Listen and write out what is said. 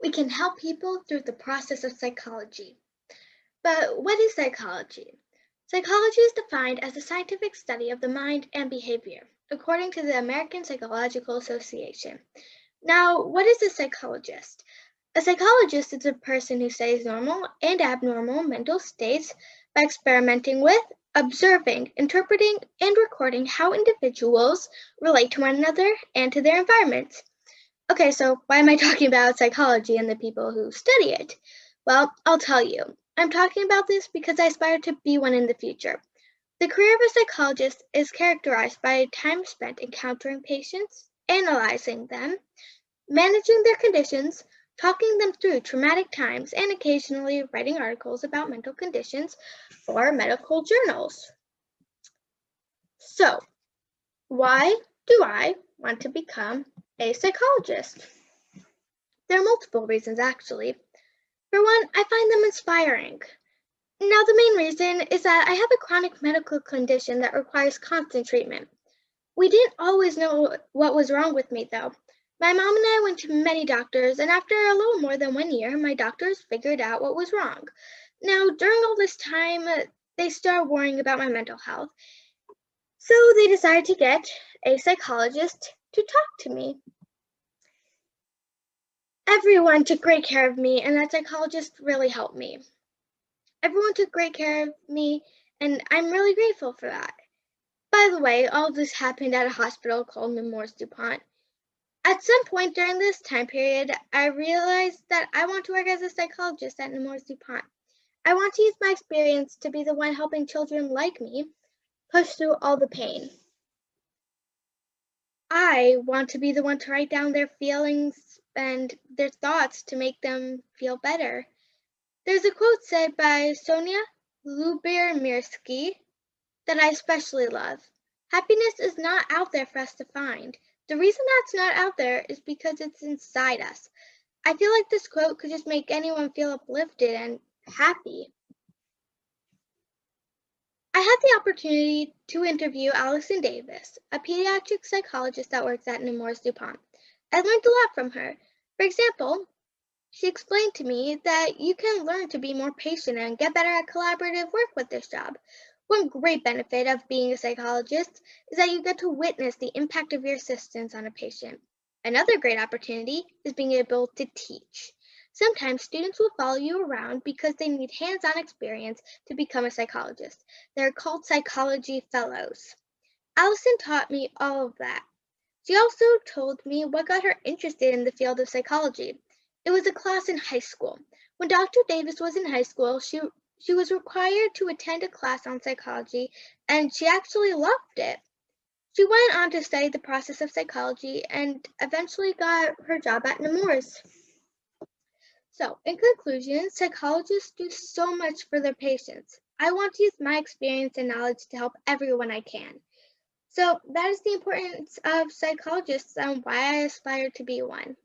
we can help people through the process of psychology. But what is psychology? Psychology is defined as the scientific study of the mind and behavior, according to the American Psychological Association. Now, what is a psychologist? A psychologist is a person who studies normal and abnormal mental states by experimenting with, observing, interpreting, and recording how individuals relate to one another and to their environments. Okay, so why am I talking about psychology and the people who study it? Well, I'll tell you. I'm talking about this because I aspire to be one in the future. The career of a psychologist is characterized by time spent encountering patients, analyzing them, managing their conditions, talking them through traumatic times, and occasionally writing articles about mental conditions for medical journals. So, why do I want to become a psychologist? There are multiple reasons, actually. For one, I find them inspiring. Now, the main reason is that I have a chronic medical condition that requires constant treatment. We didn't always know what was wrong with me, though. My mom and I went to many doctors, and after a little more than 1 year, my doctors figured out what was wrong. Now, during all this time, they started worrying about my mental health, so they decided to get a psychologist to talk to me. Everyone took great care of me, and that psychologist really helped me. Everyone took great care of me, and I'm really grateful for that. By the way, all of this happened at a hospital called Nemours DuPont. At some point during this time period, I realized that I want to work as a psychologist at Nemours DuPont. I want to use my experience to be the one helping children like me push through all the pain. I want to be the one to write down their feelings and their thoughts to make them feel better. There's a quote said by Sonia Lubomirsky that I especially love. Happiness is not out there for us to find. The reason that's not out there is because it's inside us. I feel like this quote could just make anyone feel uplifted and happy. I had the opportunity to interview Allison Davis, a pediatric psychologist that works at Nemours DuPont. I learned a lot from her. For example, she explained to me that you can learn to be more patient and get better at collaborative work with this job. One great benefit of being a psychologist is that you get to witness the impact of your assistance on a patient. Another great opportunity is being able to teach. Sometimes students will follow you around because they need hands-on experience to become a psychologist. They're called psychology fellows. Allison taught me all of that. She also told me what got her interested in the field of psychology. It was a class in high school. When Dr. Davis was in high school, she was required to attend a class on psychology, and she actually loved it. She went on to study the process of psychology and eventually got her job at Nemours. So, in conclusion, psychologists do so much for their patients. I want to use my experience and knowledge to help everyone I can. So, that is the importance of psychologists and why I aspire to be one.